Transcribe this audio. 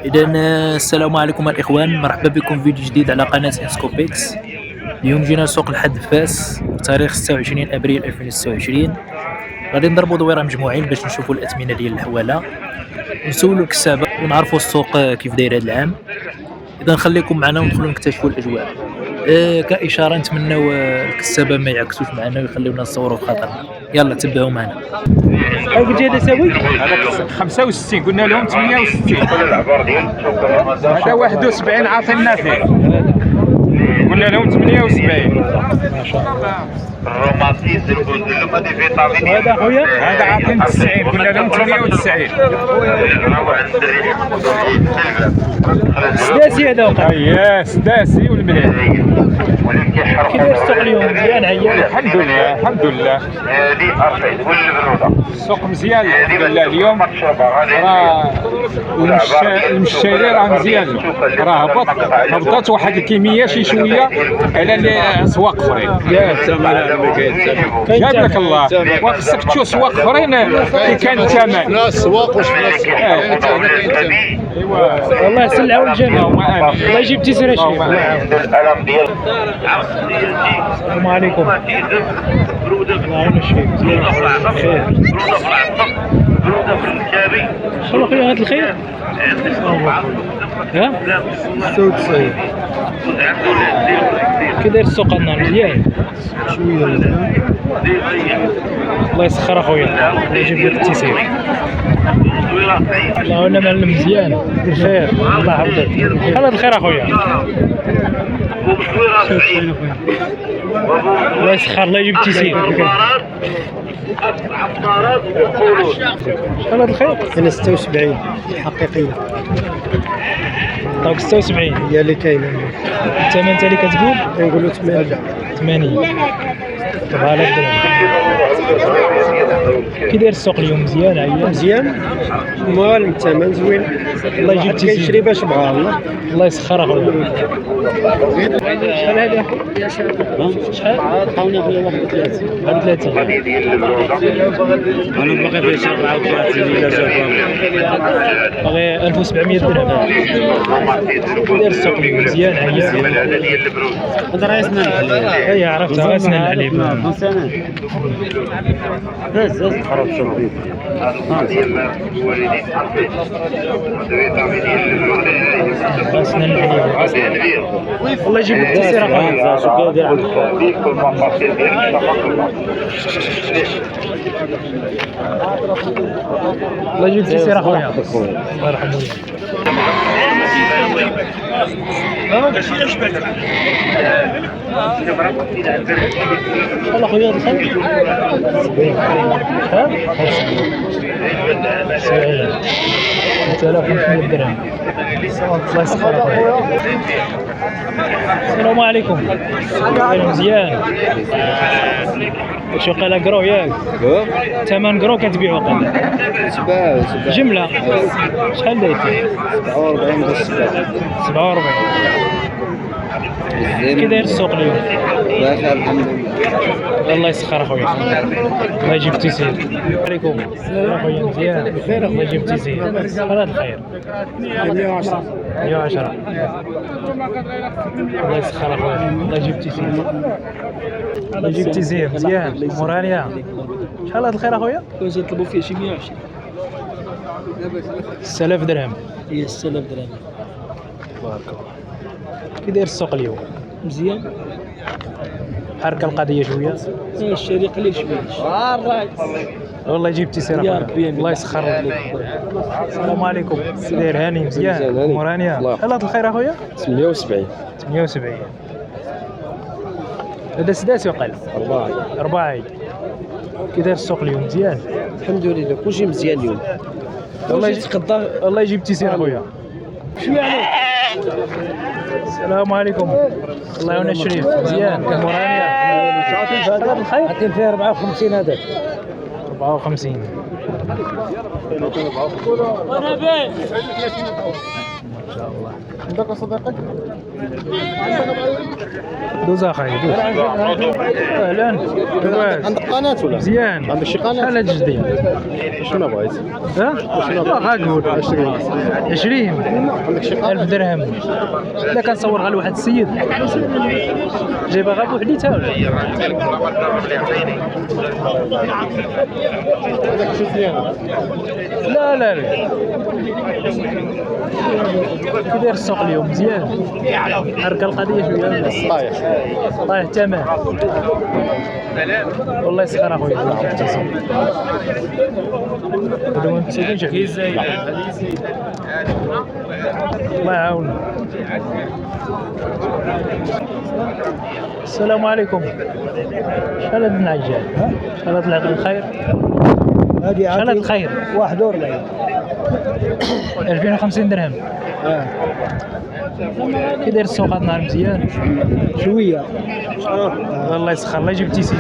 إذا السلام عليكم الإخوان، مرحبا بكم في فيديو جديد على قناة انسكوبيكس. اليوم جينا لسوق الحد فاس بتاريخ 26 أبريل 2026. غادي نضربوا دويره مجموعين باش نشوفوا الأثمنة ديال الحوالة ونسولوا الكسابة ونعرفوا السوق كيف داير هذا العام. إذا خليكم معنا وندخلوا نكتشفوا الأجواء. كإشارة نتمنوا الكسابة ما يعكسوش معنا ويخليونا نصوروا في خاطرنا. يلا تبعوا معنا. شحال قلتي هذا ساوي؟ هذاك 65 قلنا لهم 68. هذا 71 عاطينا فيه، قلنا لهم 78. ما شاء الله. هذا خويا هذا عاطين 90 قلنا لهم 98. سداسي هذا وقع. اييه سداسي والمليح. كي داير السوق اليوم؟ مزيان عيان؟ الحمد لله الحمد لله. السوق مزيان الحمد لله. اليوم راه المشتري راه مزيان، راه هبطت واحد الكميه شي شويه على الاسواق اخرين. جاب لك الله، وخصك تشوف اسواق اخرين اللي كان الثمن. لا السواق واش ايوا والله يسهل العون الجميع. الله يجيب تيسير شي. السلام عليكم. الله يعين الشيخ. خير. شنو خويا هذا الخير؟ ها؟ 96 كي داير السوق عندنا مزيان؟ شويه الله يسخر اخويا، الله يجيب لك التيسير. الله انا معلم مزيان بخير، الله يحفظك. شحال هذا الخير اخويا؟ الله يسخر، الله يجيب التيسير. شحال هذا الخير؟ انا 76 حقيقيه دونك 76 هي اللي كاينه. الثمن انت اللي كتقول؟ كنقولوا 80. 80. 4000 درهم. كي داير السوق اليوم؟ مزيان عيان؟ مزيان المهم الثمن زوين. الله يجيب كيشري التيسير. باش بغا الله. الله يسخر اخويا. شحال هذا؟ شحال؟ عطاونا في 31 31. انا باقي في شهر 34 الى جابهم باغي 1700 درهم. داير السوق اليوم؟ مزيان عيان؟ هذا راه يسنى اي عرفتها، غاسنا العليب. هز خرب شربي غاسنا العليب. الله يجيب لك التيسير اخويا. شكرا ديال عندك. الله يجيب التيسير اخويا. الله يرحمه. شحال اخويا هذا الخير؟ 70. 3500 درهم. الله يسخر اخويا. السلام عليكم. مزيان؟ واش وقيلا كرو ياك؟ ثمن كرو كتبيعو قال جملة؟ شحال داير؟ 47 باش 47. كي داير السوق اليوم؟ باشا الحمد لله. الله يسخر اخويا، الله يجيب التيسير. عليكم اخويا. مزيان بخير، الله يجيب التيسير. شحال هذا الخير؟ 110 110. الله يسخر اخويا، الله يجيب التيسير. الله يجيب التيسير. مزيان مورانيا. شحال هذا الخير اخويا؟ كنت نطلبوا فيه شي 120. 6000 درهم. هي 6000 درهم. بارك الله. كي داير السوق اليوم؟ مزيان. حركة القضية شوية. الشري قليل شويه. والله يجيب تيسير يا اخويا، ربي الله يسخر لك. السلام عليكم. داير هاني؟ مزيان مورانيا. شحال هذا الخير اخويا؟ 78 78. هذا سداسي وقال 4. كي داير السوق اليوم؟ مزيان الحمد لله كلشي مزيان اليوم. الله الله يجيب تيسير اخويا. شنو يعني؟ السلام عليكم. الله يعون الشريف. مزيان مورانيا. هذا الخير؟ عطيت فيه 54 هذاك. 54. شاء الله. عندك صديقك؟ دوز اخاي دوز. اهلا لاباس؟ عندك قناة ولا؟ مزيان. عندك شي قناة؟ شحال هاد الجديد؟ شنو بغيت؟ ها؟ واخا قول 20. عندك شي 1000 درهم. لا كنصور غير لواحد السيد جايبها غير بوحديتها ولا؟ هذاك شي ديالك. لا لا لا كي داير السوق اليوم؟ مزيان. حركه القضيه شويه الناس طايح. طايح تمام. والله يسخر اخويا هادو مساكين شوف الله يعاون. السلام عليكم. شحال هاد العجال؟ شحال هاد الخير؟ هذه شحال هاد الخير؟ واحد اور لا 2050 درهم. كي داير السوق هاد النهار؟ مزيان شويه. الله يسخر الله يجيب تيسير.